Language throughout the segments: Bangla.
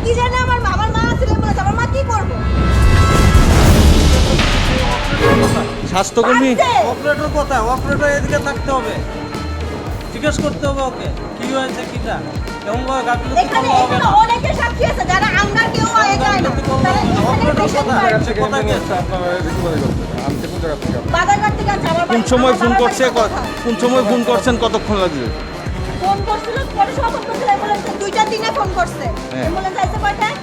কি জানে আমার মা আছে বলেছে, আমার মা কি করবো? স্বাস্থ্যকর্মী অপারেটর কোথায়? অপারেটর এদিকে থাকতে হবে, জিজ্ঞেস করতে হবে ওকে কি হয়েছে কিটা। এমন ভাবে গাফিলতি এখানে করলে হবে না। অনেকে সাক্ষী আছে যারা আমরা কেউ আগে যায় না। তারা এখানে অপারেটর patient কোথায়? পায়। কোথায় গেছে? বাজারঘাট থেকে আছে, আমার কোন বাড়ি- সময় আমার ফোন বাবার করছে বাড়ি কথা। কোন সময় ফোন করছেন, কতক্ষণ লাগবে? ফোন করছিল, পরে সব ফোন করছিল, অ্যাম্বুলেন্স 2টা 3-এ ফোন করছে। হ্যাঁ। অ্যাম্বুলেন্স আইছে কয়টায়?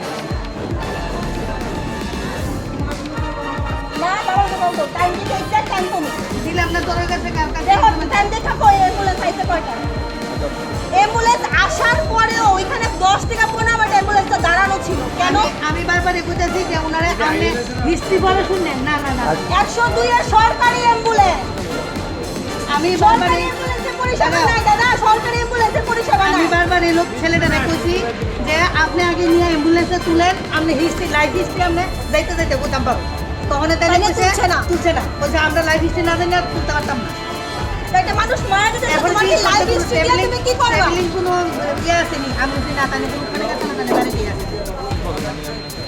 না, বাবার কথা বলতো, টাইম দিতে exact টাইম কমে। দিলে আপনার দরের কাছে দেখো, টাইম দেখা কই অ্যাম্বুলেন্স আইছে কয়টায়? অ্যাম্বুলেন্স আসার পরেও ওইখানে 10 থেকে 15 মিনিট অ্যাম্বুলেন্সটা দাঁড়ানো ছিল। কেন? আমি বারবার বুঝাচ্ছি যে ওনারা আপনি হিস্ট্রি বলে শুনলেন না না না 102 এর সরকারি অ্যাম্বুলেন্স। আমি বারবার সরকারি অ্যাম্বুলেন্সের পরিষেবা নাই দাদা, সরকারি অ্যাম্বুলেন্সের পরিষেবা আমি নাই। বারবার এই লোক ছেলেটা কইছি যে আপনি আগে নিয়ে অ্যাম্বুলেন্সে তুলেন, আপনি হিস্ট্রি লাইফ হিস্ট্রি আপনি যাইতে যাইতে কোথাম পাবো তখন তাই তাইলে বলছে তুলছে না বলছে আমরা লাইফ হিস্ট্রি না জানি আর তুলতে পারতাম না। তো একটা মানুষ মারা গেছে, এখন তোমার কি কি লাইফ হিস্ট্রি দিয়ে তুমি কি করবা? ট্রাভেলিং কোনো ইয়ে আসেনি, আমি বলছি না তাহলে কোনো ওখানে গেছে না তাহলে বাড়ি দিয়ে আসে।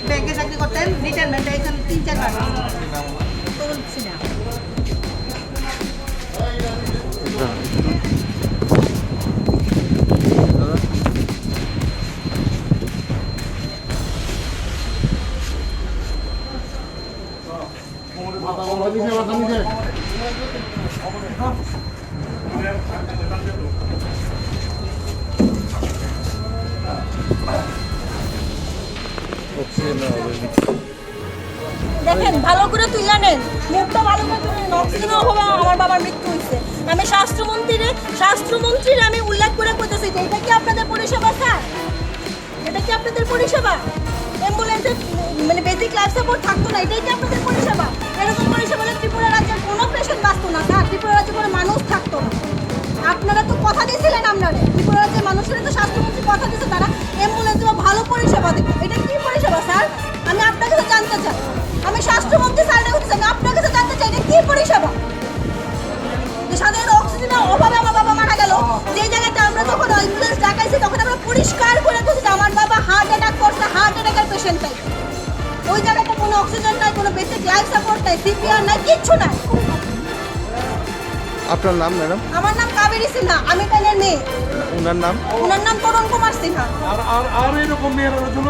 ব্যাংকে চাকরি করতেন, রিটায়ারমেন্ট হয়েছেন 3-4 বার তো বলছি না। দেখেন ভালো করে তুইলা নেন, মুখটা ভালো করে তুলে নেন। অক্সিজেনের অভাবে আমার বাবার মৃত্যু হয়েছে। আমি স্বাস্থ্যমন্ত্রীর আমি উল্লেখ করে কইতেছি যে এটা কি আপনাদের পরিষেবা স্যার? এটা কি আপনাদের পরিষেবা? অ্যাম্বুলেন্সে মানে বেসিক লাইফ সাপোর্ট থাকতো না, এটাই কি আপনাদের পরিষেবা? এরকম পরিষেবা হলে ত্রিপুরা রাজ্যের কোনো পেশেন্ট বাঁচতো না স্যার, ত্রিপুরা রাজ্যে কোনো মানুষ থাকতো না। আপনারা তো কথা দিয়েছিলেন, আপনারা ত্রিপুরা রাজ্যের মানুষের তো স্বাস্থ্যমন্ত্রী কথা দিয়েছে তারা অ্যাম্বুলেন্সে ভালো পরিষেবা দেবে। এটা কি পরিষেবা স্যার? আমি আপনার কাছে জানতে চাই, আমি স্বাস্থ্যমন্ত্রী স্যারের কাছে আমি আপনার কাছে জানতে চাই এটা কি পরিষেবা? যে সাধারণ অক্সিজেনের অভাবে আমার বাবা মারা গেল, যে জায়গাতে আমরা যখন অ্যাম্বুলেন্স ডাকাইছি তখন আমরা পরিষ্কার করে দিয়েছি যে আমার বাবা হার্ট অ্যাটাক করছে, হার্ট অ্যাটাকের পেশেন্ট তাই ওই জায়গাতে কোনো অক্সিজেন নাই, কোনো বেসিক লাইফ সাপোর্ট নাই, সিপিআর নাই, কিচ্ছু নাই। আপনার নাম ম্যাডাম? আমার নাম কাবেরী সিনহা, আমি তাদের মেয়ে। ওনার নাম? ওনার নাম তরুণ কুমার সিনহা। আর এরকম মেয়েরা জন্য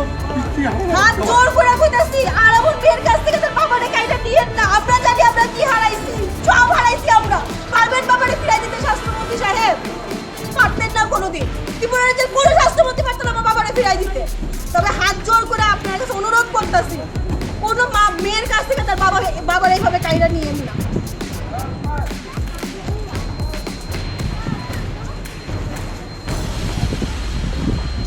হাত জোর করে কইতাছি, আর আমার মেয়ের কাছ থেকে তার বাবারে কাইটা দিয়েন না। আমরা জানি আমরা কি হারাইছি, সব হারাইছি আমরা। পারবেন বাবারে ফিরাই দিতে স্বাস্থ্যমন্ত্রী সাহেব? পারতেন না কোনোদিন। ত্রিপুরা রাজ্যের কোনো স্বাস্থ্যমন্ত্রী পারতেন না আমার বাবারে ফিরাই দিতে। তবে হাত জোর করে আপনার কাছে অনুরোধ করতেছি, কোনো মা মেয়ের কাছ থেকে তার বাবার এইভাবে কাইটা নিয়েন না।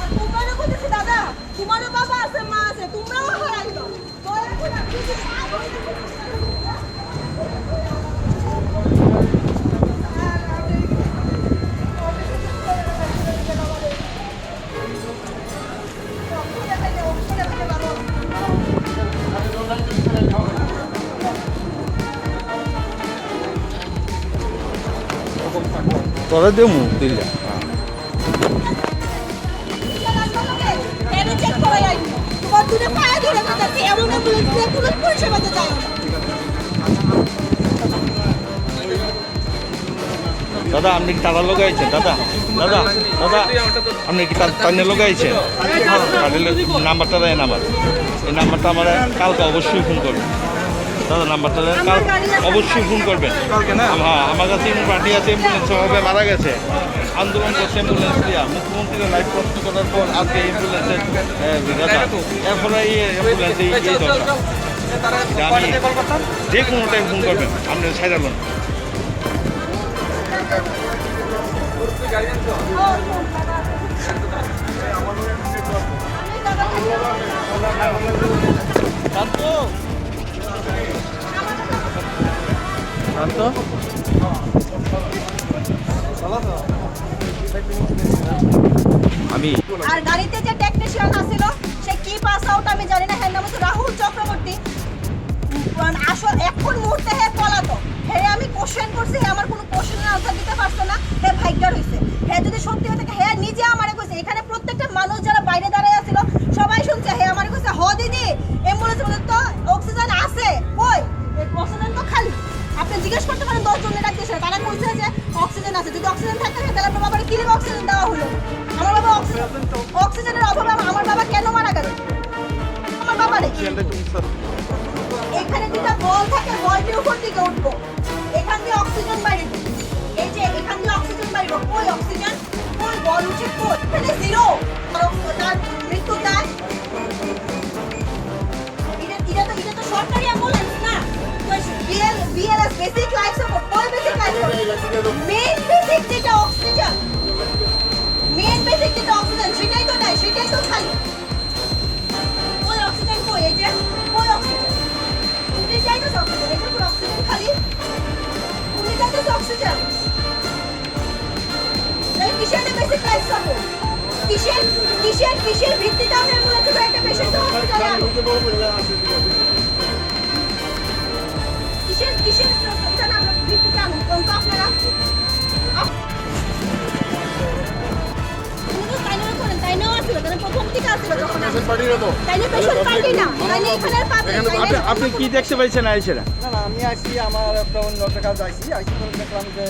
আর তোমরাও কইতেছি দাদা, তোমারও বাবা আছে, মা আছে, তোমরাও হারাইছো। দয়া করে আপনি যদি তোরা দেমু দিল্লা দাদা আপনি কি তারা লোকাইছেন? দাদা দাদা দাদা আপনি কি তার লোকাইছেন? নাম্বারটা দেয়, নাম্বার এই নাম্বারটা আমার কালকে অবশ্যই ফোন করবেন দাদা। নাম্বারটা দেন, কাল অবশ্যই ফোন করবেন। হ্যাঁ, আমার কাছে পার্টি আছে, অ্যাম্বুলেন্স ভাবে মারা গেছে, আন্দোলন করছে অ্যাম্বুলেন্স দিয়া। মুখ্যমন্ত্রীর লাইফ প্রশ্ন করার পর আজকে অ্যাম্বুলেন্সের এরপরে এই অ্যাম্বুলেন্সে এই দরকার। আমি যে কোনো টাইম ফোন করবেন, আপনি সাইডালন। আমি আর গাড়িতে যে টেকনিশিয়ান আছিল সে কি পাস আউট আমি জানি না, হ্যাঁ নাম হচ্ছে রাহুল চক্রবর্তী। আসল এখন মুহূর্তে হে পলাতো, হে আমি কোশ্চেন করছি, হে আমার কোনো কোশ্চেনের আনসার দিতে পারছে না, হে ভাগ্যার হয়েছে। হে যদি সত্যি হয়ে থাকে, হে নিজে আমারে কইছে, এখানে প্রত্যেকটা মানুষ যারা বাইরে দাঁড়ায় আছিল সবাই শুনছে জিজ্ঞেস করতে পারেন 10 জনের ডাক দিয়েছে তারা কইছে যে অক্সিজেন আছে যদি অক্সিজেন থাকে তাহলে আমার বাবার কি লাগে অক্সিজেন দেওয়া হলো আমার বাবা অক্সিজেনের অভাবে আমার বাবা কেন মারা গেল আমার বাবা এখানে দুটো বল থাকে বলটির উপর দিকে উঠবো এখান দিয়ে অক্সিজেন বাইরে এই যে এখান দিয়ে অক্সিজেন বাইরে কই অক্সিজেন কই বল উঠে কই এখানে জিরো তার মৃত্যু দায় এটা তো সরকারি অ্যাম্বুলেন্স না বিএলএস বেসিক লাইফ সাপোর্ট কই basic life support main basic যেটা অক্সিজেন সেটাই তো নাই সেটাই তো খালি কই অক্সিজেন কই এই যে কই অক্সিজেন তুমি চাইতো অক্সিজেন এটা পুরো অক্সিজেন খালি তুমি চাইতো অক্সিজেন তাই কিসের বেসিক লাইফ সাপোর্ট কিসের ভিত্তিতে আমরা অ্যাম্বুলেন্সে একটা পেশেন্ট হসপিটালে আনো কিসের এটা না আমরা ভিত্তিতে আনো কোন তো আপনারা তাইনেও আসছিল তাহলে প্রথম থেকে আসছিল যখন তাইনে পেশেন্ট পার্টি না তাইনে এখানে পাবে আপনি কি দেখতে পাইছেন আইছেরা না না আমি আসছি আমার একটা অন্য একটা কাজ আইছি করে দেখলাম যে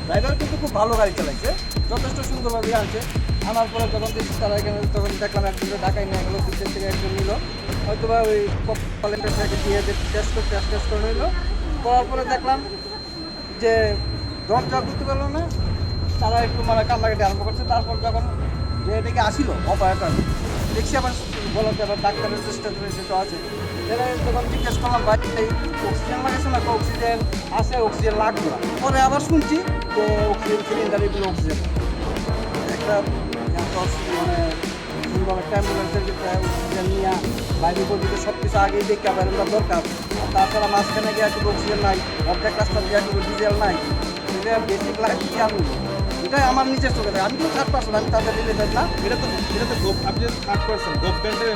ড্রাইভার কিন্তু খুব ভালো গাড়ি চালাইছে যথেষ্ট সুন্দরভাবে আনছে আনার পরে যখন দেখছি তারা এখানে তখন দেখলাম একজনকে ঢাকায় নিয়ে গেলো পিছের থেকে একজন নিল হয়তো বা ওই কলেক্টর থেকে দিয়ে টেস্ট করে নিল করার পরে দেখলাম যে দরজা করতে পারলো না তারা একটু মানে কান্নাকাটি আরম্ভ করছে তারপর যখন যে এদিকে আসিল অপারেটর দেখছি আবার বলাতে আবার ডাক্তারের চেষ্টা করেছে তো আছে এরা যখন জিজ্ঞেস করলাম ভাই অক্সিজেন লাগাচ্ছে না অক্সিজেন আছে অক্সিজেন লাগবে না পরে আবার শুনছি যে অক্সিজেন সিলিন্ডার এগুলো অক্সিজেন একটা মানে একটা অ্যাম্বুলেন্সের ভিতরে অক্সিজেন নিয়ে বাইরে পর্যন্ত সব কিছু আগেই দেখে আবার দরকার আর তাছাড়া মাঝখানে গিয়ে একটু অক্সিজেন নাই অর্ধেক রাস্তা দিয়ে একটু ডিজেল নাই এটা বেসিক লাইফ কি আমি এটাই আমার নিজের চোখে আমি তো 3% আমি তাদের রিলেটেড না এটা তো আপনি 3% গভর্নমেন্ট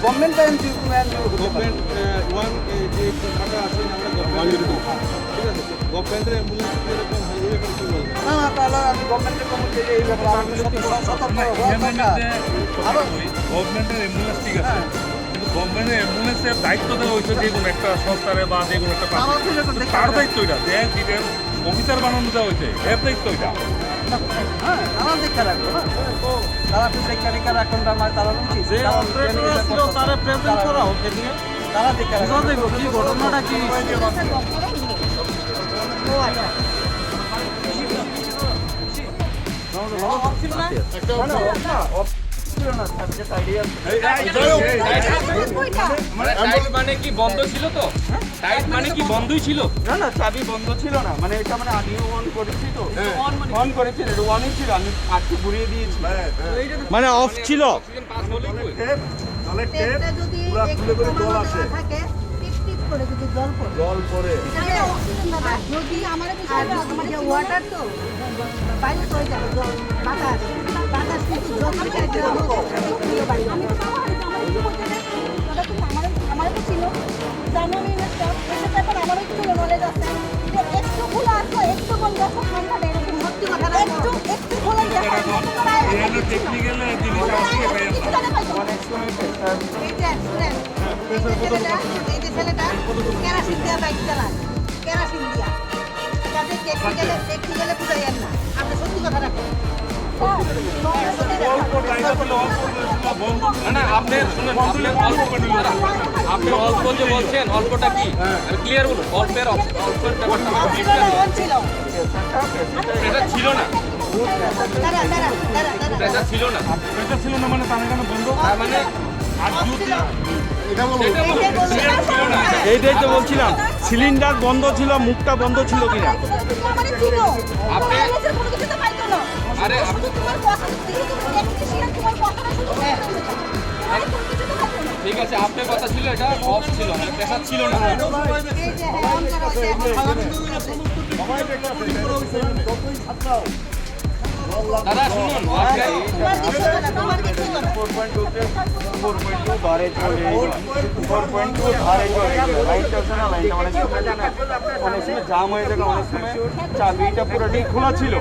গভর্নমেন্ট ওয়ান যে টাকা আছে আমরা গভর্নমেন্ট ঠিক আছে গভর্নমেন্টের অ্যাম্বুলেন্স এরকম হয় এরকম কি বলবো না না তাহলে আমি গভর্নমেন্টের কমিটি এই ব্যাপারে আমি সতর্ক হওয়া দরকার আরো গভর্নমেন্টের অ্যাম্বুলেন্স ঠিক আছে কিন্তু গভর্নমেন্টের অ্যাম্বুলেন্সের দায়িত্ব দেওয়া হয়েছে যে কোনো একটা সংস্থারে বা যে কোনো একটা আমার তো এটা দেখতে তার দায়িত্ব এটা যে ডিটেল অফিসার বানানো দেওয়া হয়েছে এর দায়িত্ব এটা হ্যাঁ তারা দেখে রাখবো না তারা তো দেখে রাখুন তারা উচিত যে অপারেটর ছিল তারা প্রেজেন্ট করা হোক এদিকে তারা দেখে রাখবো দেখো কি ঘটনাটা কি মানে কি বন্ধ ছিল তো টাইট মানে কি বন্ধই ছিল না না চাবি বন্ধ ছিল না মানে এটা মানে আগে অন করেছি তো অন করেছি এটা অনই ছিল আমি আটকে ঘুরিয়ে দিয়েছি মানে অফ ছিল অক্সিজেন পাস হলেই কই টেপটা যদি একটু কমানো না থাকে টিপ টিপ করে যদি জল পড়ে তাহলে অক্সিজেন না পায়। যদি আমাদের যে ওয়াটার তো বাইরে চলে যাবে জল বাতাস কিন্তু জল থেকে একটা বাইরে আমি তো বাবা হয়েছে আমার একটু বলতে চাই দাদা তুমি আমার তো ছিল জার্মানি স্টাফ এসে ব্যাপার আমারও একটু নলেজ আছে তো একটু খোলা আছে একটু বন্ধ আছে ঠান্ডা দেয় এরকম ভর্তি কথা না একটু খোলা দেখা টেকনিক্যাল জিনিস আসছে এই যে শুনেন এই যে ছেলেটা কেরাসিন দিয়া বাইক চালায় কেরাসিন দিয়া তাদের টেকনিক্যালে বুঝাইয়েন না আপনি সত্যি কথা রাখেন না না আপনি শুনেন আপনি অল্প যে বলছেন অল্পটা কি ক্লিয়ার বলুন অল্পের ব্যাপারটা ছিল এটা ছিল না দাঁড়া এটা ছিল না এটা ছিল না মানে তার এখানে বন্ধ তার মানে আর যদি সেটা বলুন clear ছিল না এইটাই তো বলছিলাম সিলিন্ডার বন্ধ ছিল মুখটা বন্ধ ছিল কিনা আপনি কোনো কিছু তো পাইতো না আরে শুধু তোমার কথা শুধু তুমি টেকনিশিয়ান তোমার কথাটা শুধু কোনো কিছু তো পাইতো না ঠিক আছে আপনার কথা ছিল এটা অফ ছিল মানে প্রেসার ছিল না এই যে অন করা আছে দাদা শুনুন তোমার কিছু না 4.2 বারে চলে 4.2 বারে চলে লাইনটা আছে না লাইনটা অনেক সময় জাম হয়ে থাকে অনেক সময় চাবিটা পুরোটাই খোলা ছিল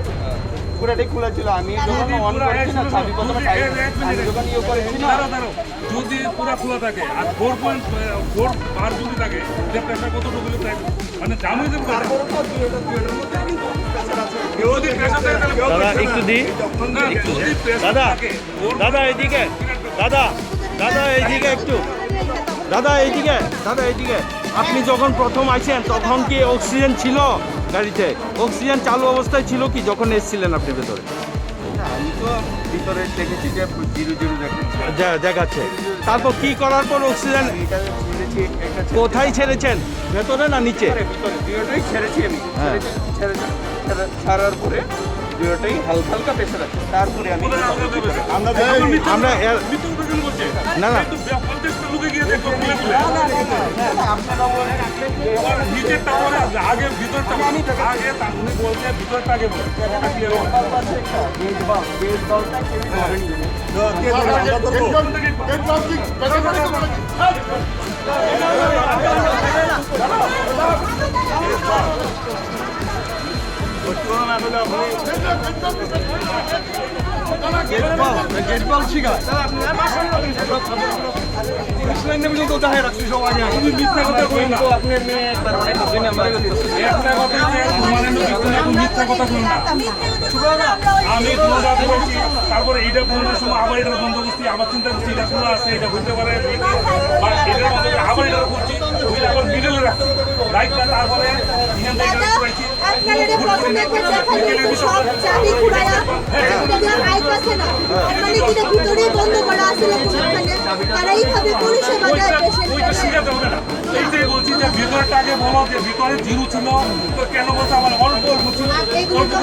পুরাটাই খোলা ছিল। আমি যখন অন করেছি না চাবি প্রথমে টাইট আমি যখন ইয়ে করেছি না যদি পুরা খোলা থাকে আর 4.4 বার যদি থাকে যে প্রেসার কতটুকু মানে জাম হয়ে যাবে তারপরে তো দুইটার মধ্যে কিন্তু প্রেসার আছে। যদি প্রেসার থাকে তাহলে দাদা একটু দি একটু দাদা দাদা এইদিকে দাদা দাদা এইদিকে একটু দাদা এইদিকে দাদা এইদিকে আপনি যখন প্রথম আসেন তখন কি অক্সিজেন ছিল গাড়িতে? অক্সিজেন চালু অবস্থায় ছিল কি যখন এসেছিলেন আপনি ভেতরে? আমি তো ভিতরে দেখেছি যে 0 দেখাচ্ছে। দেখাচ্ছে। তারপর কি করার পর অক্সিজেন এটা ছেড়েছি একটা কোথায় ছেড়েছেন, ভেতরে না নিচে? ভিতরে দুইটাই ছেড়েছি আমি। হ্যাঁ। ছাড়ার পরে দুইটাই হালকা হালকা প্রেসার আছে। তারপরে আমি আমরা মৃত্যু কথা কেন বলছে না না কিন্তু 50টা লোকে গিয়ে দেখো খুলে খুলে আপনারা বলেন আর নিচের টাওয়ারে আগে ভিতরটা আগে উনি বলছে ভিতরটা আগে বলে ওটা ক্লিয়ার হবে বেশ বলটা কেউ ধরেনি। তুমি মিথ্যা কথা কই না আপনার মেয়ে একবার অনেক দিন আমার একটা কথা যে তোমার মিথ্যা কথা কই না আমি ক্লোজ করেছি তারপরে এইটা বন্ধের সময় আবার এটা বন্ধ করছি আবার চিন্তা করছি এটা খোলা আছে এটা হইতে পারে বা এটা বন্ধ করে আবার এটা করছি ওইটা আবার মিডলে রাখছি রাইটটা তারপরে এখান থেকে এটা করেছি আপনারা প্রথমে যে দেখালেন সব চাবি ঘুরায়া এটা আইতাছে না মানে কি এটা ভিতরে বন্ধ করা আছে কোনখানে তারা এইভাবে পরিষেবা দেয় ওইটা শিখাতে হবে না এইটাই বলছি যে ভিতরটা আগে বলো যে ভিতরে জিরো ছিল তো কেন বলছে আমার অল্প অল্প ছিল অল্প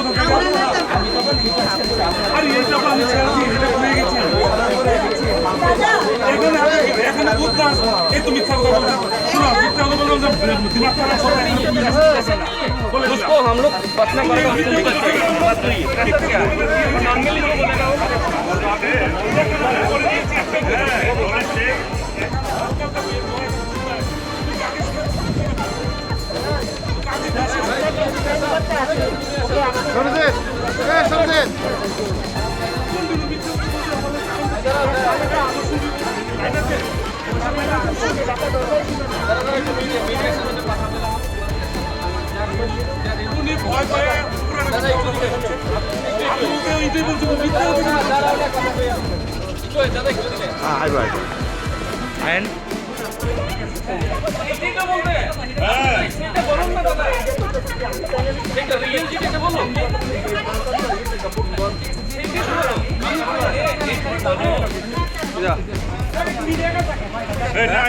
আর এইটা তো আমি ছেড়েছি এটা হয়ে গেছে এখানে বুঝতে এই তো মিথ্যা কথা বলছো শোনো মিথ্যা কথা বললাম যে দিমাগ খারাপ করে বলে उसको हम लोग पटना नॉर्मली উনি ভয় পায় আমি ওকে এইটাই বলছি মিথ্যা আই রাইট এন্ড এইটা বলতে হ্যাঁ এটা বলুন না দাদা এটা রিয়েল যেটা বলুন এই না